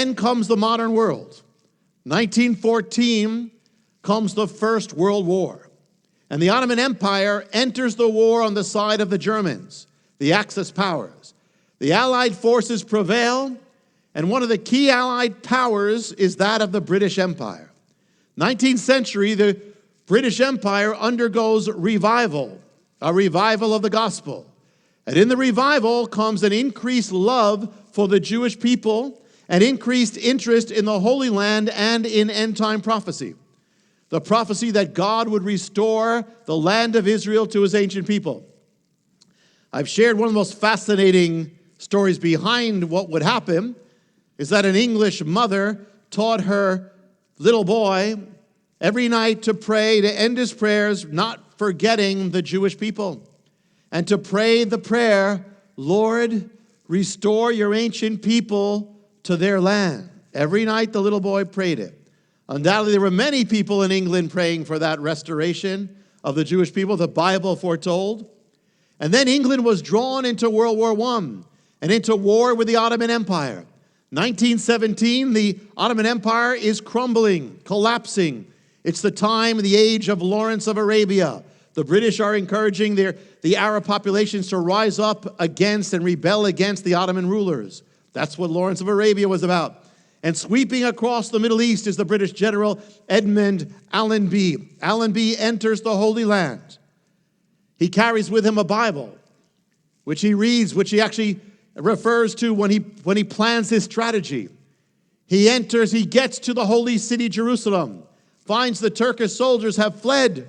Then comes the modern world. 1914 comes the First World War. And the Ottoman Empire enters the war on the side of the Germans, the Axis powers. The Allied forces prevail, and one of the key Allied powers is that of the British Empire. 19th century, the British Empire undergoes revival, a revival of the gospel. And in the revival comes an increased love for the Jewish people, an increased interest in the Holy Land and in end-time prophecy. The prophecy that God would restore the land of Israel to his ancient people. I've shared one of the most fascinating stories behind what would happen is that an English mother taught her little boy every night to pray, to end his prayers, not forgetting the Jewish people, and to pray the prayer, Lord, restore your ancient people to their land. Every night the little boy prayed it. Undoubtedly, there were many people in England praying for that restoration of the Jewish people, the Bible foretold. And then England was drawn into World War I and into war with the Ottoman Empire. 1917, the Ottoman Empire is crumbling, collapsing. It's the time, the age of Lawrence of Arabia. The British are encouraging the Arab populations to rise up against and rebel against the Ottoman rulers. That's what Lawrence of Arabia was about. And sweeping across the Middle East is the British general Edmund Allenby. Allenby enters the Holy Land. He carries with him a Bible, which he reads, which he actually refers to when he plans his strategy. He enters, he gets to the holy city, Jerusalem, finds the Turkish soldiers have fled.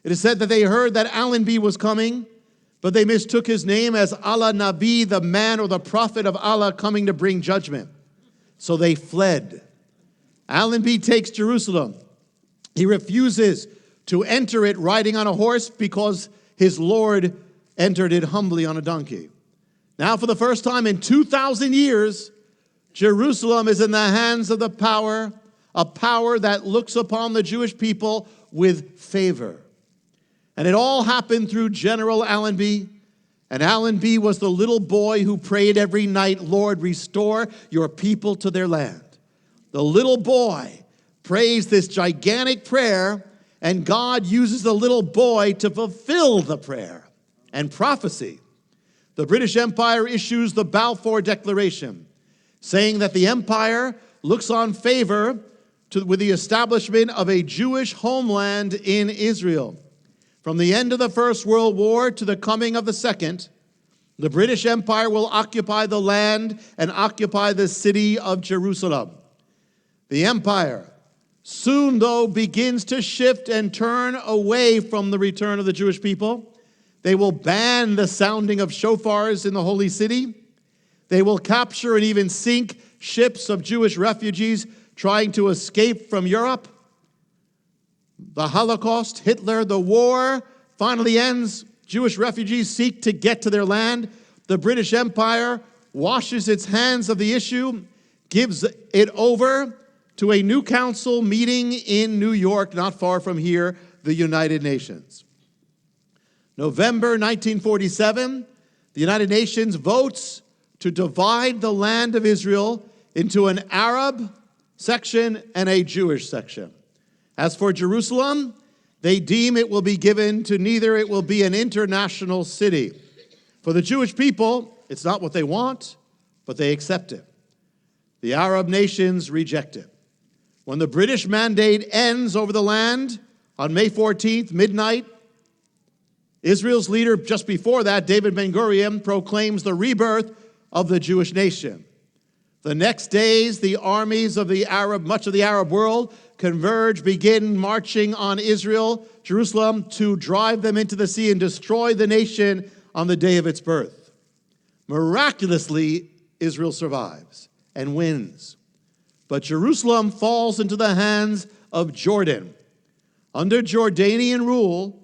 It is said that they heard that Allenby was coming, but they mistook his name as Allah Nabi, the man or the prophet of Allah coming to bring judgment. So they fled. Allenby takes Jerusalem. He refuses to enter it riding on a horse because his Lord entered it humbly on a donkey. Now, for the first time in 2,000 years, Jerusalem is in the hands of the power, a power that looks upon the Jewish people with favor. And it all happened through General Allenby. And Allenby was the little boy who prayed every night, Lord, restore your people to their land. The little boy prays this gigantic prayer, and God uses the little boy to fulfill the prayer and prophecy. The British Empire issues the Balfour Declaration, saying that the empire looks on favor with the establishment of a Jewish homeland in Israel. From the end of the First World War to the coming of the Second, the British Empire will occupy the land and occupy the city of Jerusalem. The empire soon, though, begins to shift and turn away from the return of the Jewish people. They will ban the sounding of shofars in the holy city. They will capture and even sink ships of Jewish refugees trying to escape from Europe. The Holocaust, Hitler, the war finally ends. Jewish refugees seek to get to their land. The British Empire washes its hands of the issue, gives it over to a new council meeting in New York, not far from here, the United Nations. November 1947, the United Nations votes to divide the land of Israel into an Arab section and a Jewish section. As for Jerusalem, they deem it will be given to neither. It will be an international city. For the Jewish people, it's not what they want, but they accept it. The Arab nations reject it. When the British mandate ends over the land on May 14th, midnight, Israel's leader, just before that, David Ben-Gurion, proclaims the rebirth of the Jewish nation. The next days, the armies of much of the Arab world converge, begin marching on Israel, Jerusalem, to drive them into the sea and destroy the nation on the day of its birth. Miraculously, Israel survives and wins. But Jerusalem falls into the hands of Jordan. Under Jordanian rule,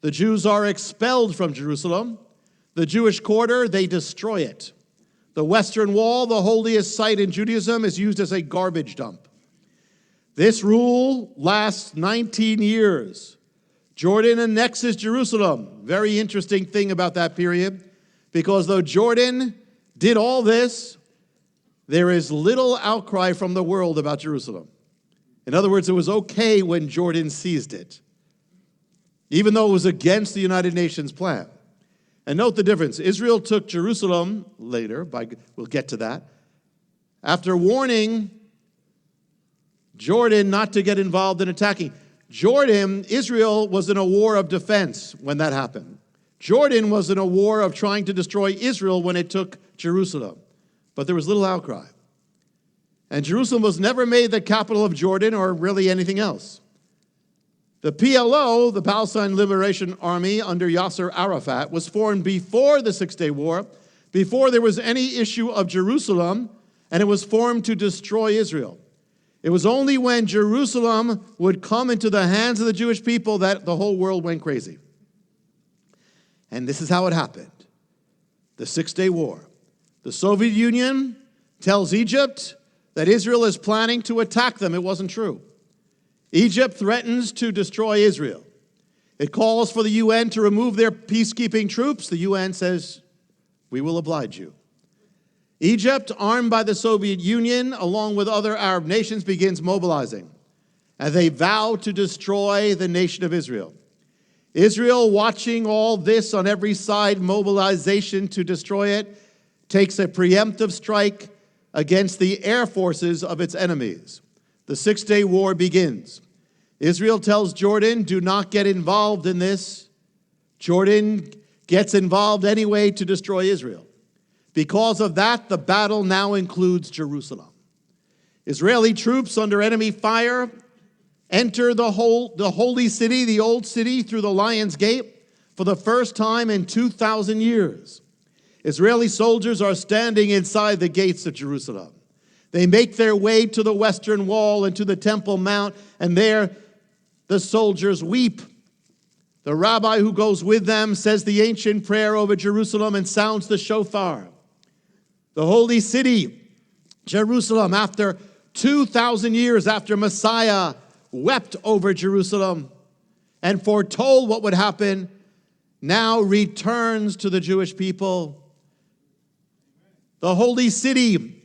the Jews are expelled from Jerusalem. The Jewish quarter, they destroy it. The Western Wall, the holiest site in Judaism, is used as a garbage dump. This rule lasts 19 years. Jordan annexes Jerusalem. Very interesting thing about that period, because though Jordan did all this, there is little outcry from the world about Jerusalem. In other words, it was okay when Jordan seized it, even though it was against the United Nations plan. And note the difference. Israel took Jerusalem later, we'll get to that, after warning Jordan not to get involved in attacking. Israel was in a war of defense when that happened. Jordan was in a war of trying to destroy Israel when it took Jerusalem. But there was little outcry. And Jerusalem was never made the capital of Jordan or really anything else. The PLO, the Palestine Liberation Army under Yasser Arafat, was formed before the Six-Day War, before there was any issue of Jerusalem, and it was formed to destroy Israel. It was only when Jerusalem would come into the hands of the Jewish people that the whole world went crazy. And this is how it happened. The Six-Day War. The Soviet Union tells Egypt that Israel is planning to attack them. It wasn't true. Egypt threatens to destroy Israel. It calls for the UN to remove their peacekeeping troops. The UN says, we will oblige you. Egypt, armed by the Soviet Union, along with other Arab nations, begins mobilizing. And they vow to destroy the nation of Israel. Israel, watching all this on every side, mobilization to destroy it, takes a preemptive strike against the air forces of its enemies. The Six-Day War begins. Israel tells Jordan, do not get involved in this. Jordan gets involved anyway to destroy Israel. Because of that, the battle now includes Jerusalem. Israeli troops under enemy fire enter the holy city, the old city, through the Lion's Gate for the first time in 2,000 years. Israeli soldiers are standing inside the gates of Jerusalem. They make their way to the Western Wall and to the Temple Mount, and there the soldiers weep. The rabbi who goes with them says the ancient prayer over Jerusalem and sounds the shofar. The holy city, Jerusalem, after 2,000 years after Messiah wept over Jerusalem and foretold what would happen, now returns to the Jewish people. The holy city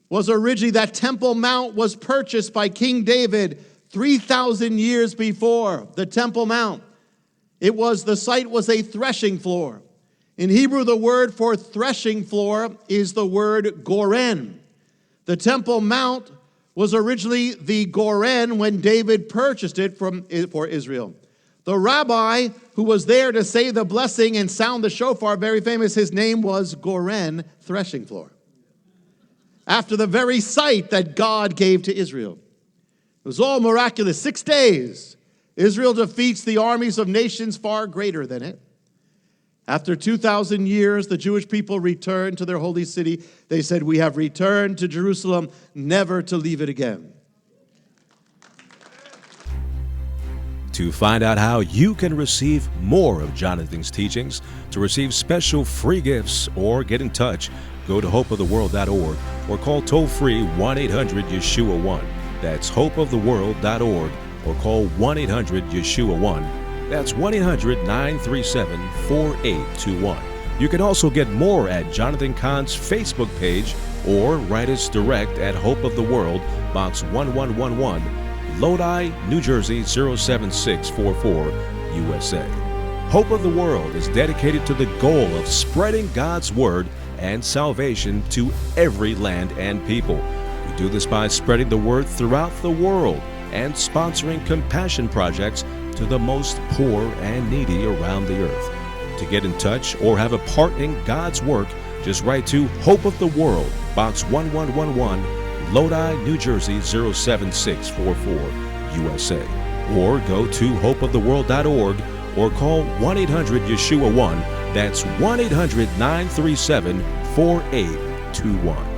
was originally, that Temple Mount was purchased by King David 3,000 years before. The Temple Mount. The site was a threshing floor. In Hebrew, the word for threshing floor is the word goren. The Temple Mount was originally the goren when David purchased it for Israel. The rabbi who was there to say the blessing and sound the shofar, very famous, his name was Goren, threshing floor. After the very site that God gave to Israel. It was all miraculous. 6 days, Israel defeats the armies of nations far greater than it. After 2,000 years, the Jewish people returned to their holy city. They said, we have returned to Jerusalem, never to leave it again. To find out how you can receive more of Jonathan's teachings, to receive special free gifts, or get in touch, go to hopeoftheworld.org or call toll-free 1-800-YESHUA-1. That's hopeoftheworld.org or call 1-800-YESHUA-1. That's 1-800-937-4821. You can also get more at Jonathan Cahn's Facebook page or write us direct at Hope of the World, Box 1111, Lodi, New Jersey 07644, USA. Hope of the World is dedicated to the goal of spreading God's Word and salvation to every land and people. We do this by spreading the Word throughout the world and sponsoring compassion projects to the most poor and needy around the earth. To get in touch or have a part in God's work, just write to Hope of the World, Box 1111, Lodi, New Jersey 07644, USA. Or go to hopeoftheworld.org or call 1-800-YESHUA-1. That's 1-800-937-4821.